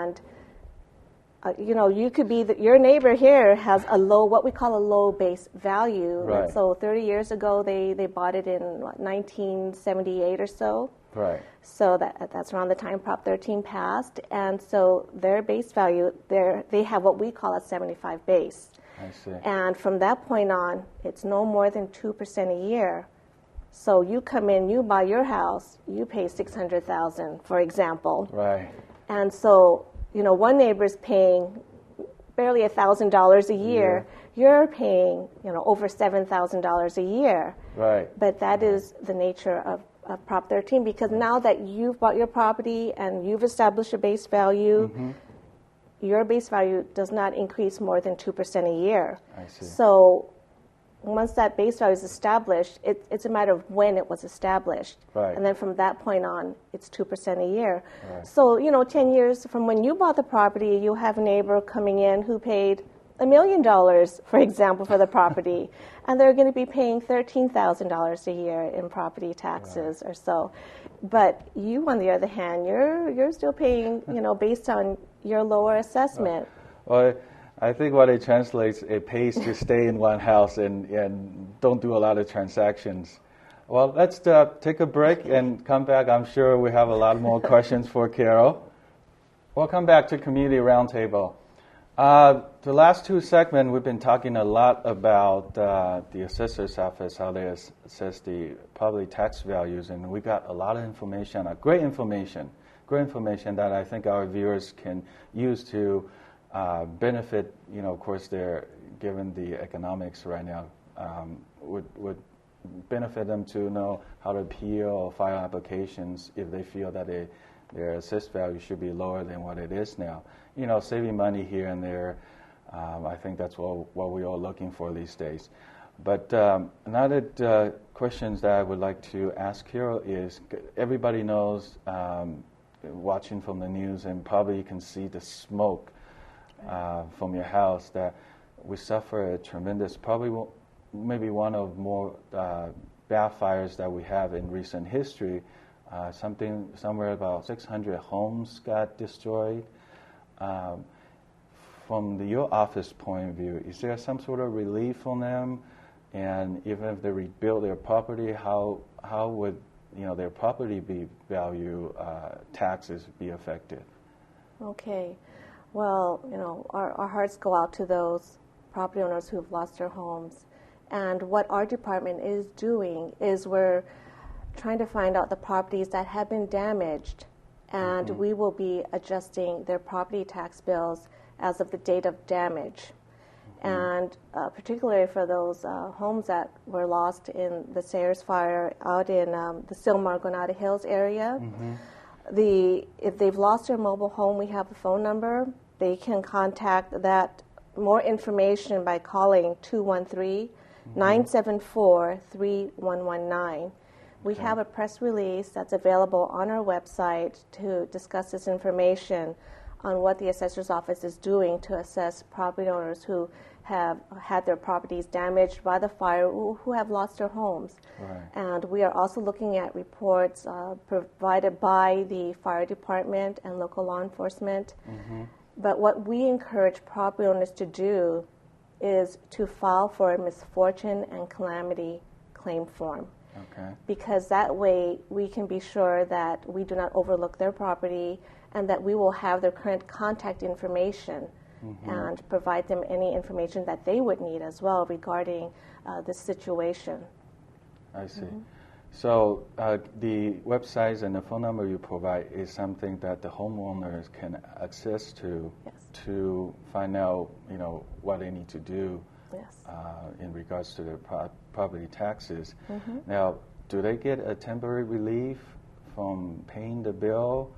And you could be your neighbor here has what we call a low base value. Right. So 30 years ago, they bought it in 1978 or so. Right. So that's around the time Prop 13 passed, and so their base value, they have what we call a 75 base. I see. And from that point on, it's no more than 2% a year. So you come in, you buy your house, you pay $600,000, for example. Right. And so one neighbor's paying barely $1,000 a year. You're paying, over $7,000 a year. Right. But that is the nature of Prop 13, because now that you've bought your property and you've established a base value, your base value does not increase more than 2% a year. I see. So once that base value is established, it's a matter of when it was established. Right. And then from that point on, it's 2% a year. Right. So, 10 years from when you bought the property, you have a neighbor coming in who paid $1 million, for example, for the property, and they're going to be paying $13,000 a year in property taxes or so. But you, on the other hand, you're still paying, based on your lower assessment. Well, I think what it translates, it pays to stay in one house and don't do a lot of transactions. Well, let's take a break and come back. I'm sure we have a lot more questions for Carol. Welcome back to Community Roundtable. The last two segments, we've been talking a lot about the assessor's office, how they assess the property tax values, and we got a lot of information, great information that I think our viewers can use to benefit. Of course, they're given the economics right now, would benefit them to know how to appeal or file applications if they feel that their assessed value should be lower than what it is now. Saving money here and there, I think that's what we're all looking for these days. But another questions that I would like to ask Carol is, everybody knows, watching from the news, and probably you can see the smoke from your house, that we suffer a tremendous, probably maybe one of more bad fires that we have in recent history. Somewhere about 600 homes got destroyed. From your office point of view, is there some sort of relief on them? And even if they rebuild their property, how would their property value taxes be affected? Okay. Well, our hearts go out to those property owners who've lost their homes. And what our department is doing is we're trying to find out the properties that have been damaged, and we will be adjusting their property tax bills as of the date of damage. And particularly for those homes that were lost in the Sayers fire out in the Silmar-Granada Hills area, if they've lost their mobile home, we have a phone number. They can contact that more information by calling 213-974-3119. We have a press release that's available on our website to discuss this information on what the assessor's office is doing to assess property owners who have had their properties damaged by the fire, who have lost their homes. Right. And we are also looking at reports provided by the fire department and local law enforcement. But what we encourage property owners to do is to file for a misfortune and calamity claim form. Okay. Because that way we can be sure that we do not overlook their property and that we will have their current contact information and provide them any information that they would need as well regarding this situation. I see. So the websites and the phone number you provide is something that the homeowners can access to to find out, what they need to do in regards to their property taxes. Now, do they get a temporary relief from paying the bill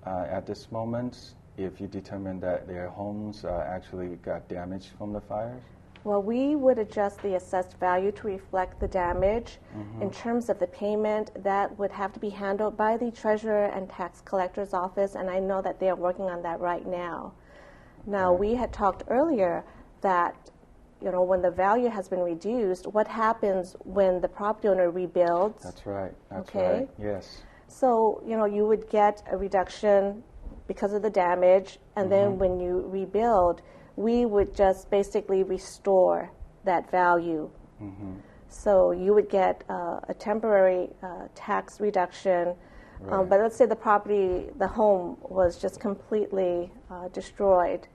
at this moment if you determine that their homes actually got damaged from the fires? Well, we would adjust the assessed value to reflect the damage. In terms of the payment, that would have to be handled by the Treasurer and Tax Collector's Office, and I know that they are working on that right now. Now, we had talked earlier that, when the value has been reduced, what happens when the property owner rebuilds? That's right. That's okay. right. Yes. So, you would get a reduction because of the damage, and then when you rebuild, we would just basically restore that value. So you would get a temporary tax reduction, but let's say the home was just completely destroyed.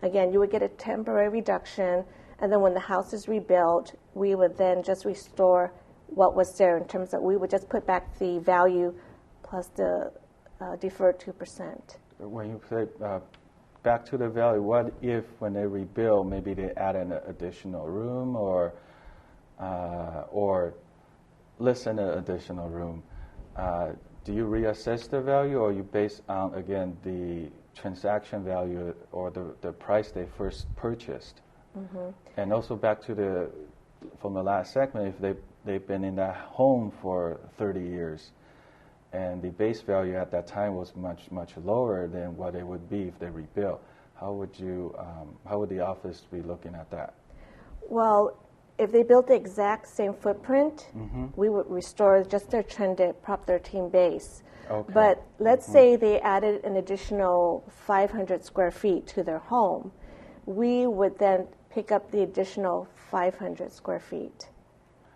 Again, you would get a temporary reduction, and then when the house is rebuilt, we would then just restore what was there in terms of we would just put back the value plus the deferred 2%. When you say back to the value, what if when they rebuild, maybe they add an additional room or less than an additional room? Do you reassess the value, or you base on, again, the transaction value or the price they first purchased? And also back to from the last segment, if they've been in that home for 30 years, and the base value at that time was much, much lower than what it would be if they rebuilt, how would the office be looking at that? Well, if they built the exact same footprint, we would restore just their trended Prop 13 base. Okay. But let's say they added an additional 500 square feet to their home. We would then pick up the additional 500 square feet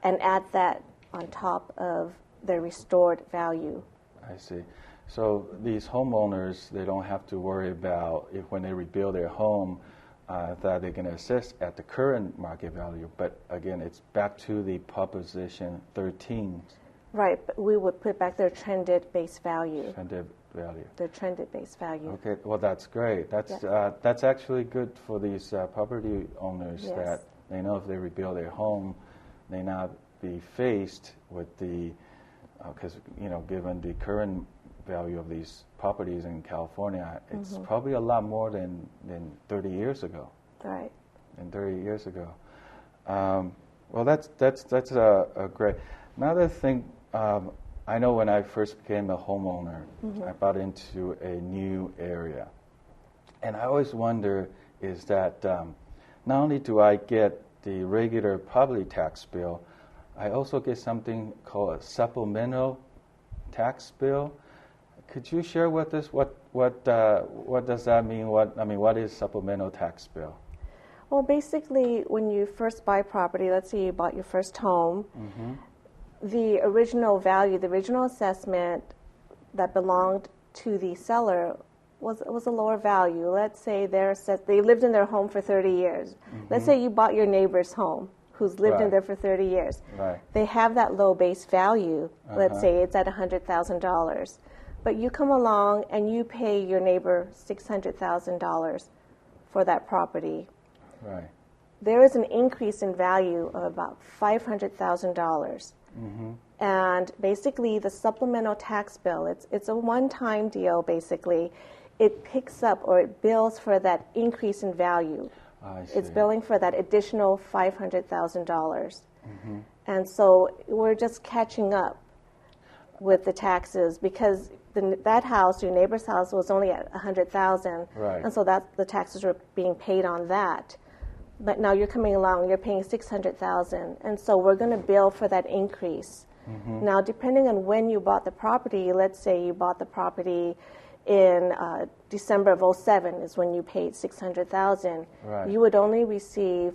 and add that on top of their restored value. I see. So these homeowners, they don't have to worry about if when they rebuild their home that they're going to assess at the current market value. But again, it's back to the Proposition 13. Right, but we would put back their trended base value. Trended value. Their trended base value. Okay, well, that's great. That's actually good for these property owners, that they know if they rebuild their home, they not be faced with the, because, given the current value of these properties in California, it's probably a lot more than 30 years ago. Right. Than 30 years ago. Well, that's a great. Another thing, I know when I first became a homeowner, I bought into a new area. And I always wonder is that not only do I get the regular property tax bill, I also get something called a supplemental tax bill. Could you share with us what does that mean? What is supplemental tax bill? Well, basically, when you first buy property, let's say you bought your first home, the original value, the original assessment that belonged to the seller was a lower value. Let's say they lived in their home for 30 years. Let's say you bought your neighbor's home who's lived in there for 30 years. Right. They have that low base value. Let's say it's at $100,000. But you come along and you pay your neighbor $600,000 for that property. Right. There is an increase in value of about $500,000. And basically the supplemental tax bill, it's a one-time deal basically. It picks up or it bills for that increase in value. I see. It's billing for that additional $500,000. And so we're just catching up with the taxes because that house, your neighbor's house, was only at $100,000. Right. And so the taxes were being paid on that. But now you're coming along, you're paying $600,000, and so we're going to bill for that increase. Now, depending on when you bought the property, let's say you bought the property in December of 2007 is when you paid $600,000. Right. You would only receive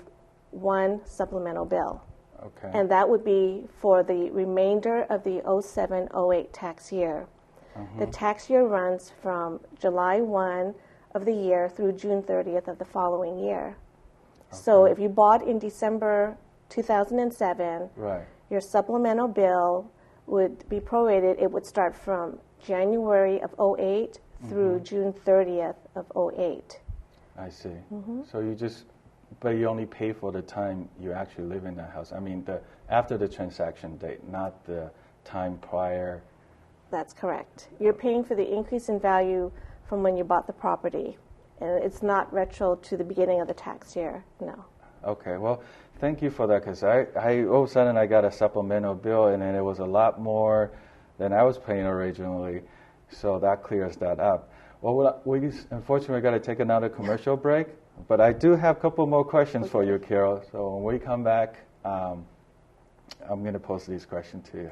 one supplemental bill. Okay. And that would be for the remainder of the 2007-08 tax year. The tax year runs from July 1 of the year through June 30th of the following year. So if you bought in December 2007, right. your supplemental bill would be prorated. It would start from January of 2008 through June 30th of 2008. I see. So but you only pay for the time you actually live in that house. I mean, after the transaction date, not the time prior. That's correct. You're paying for the increase in value from when you bought the property. And it's not retro to the beginning of the tax year, no. Okay, well, thank you for that, because I all of a sudden I got a supplemental bill, and then it was a lot more than I was paying originally, so that clears that up. Well, we unfortunately got to take another commercial break, but I do have a couple more questions for you, Carol. So when we come back, I'm going to pose these questions to you.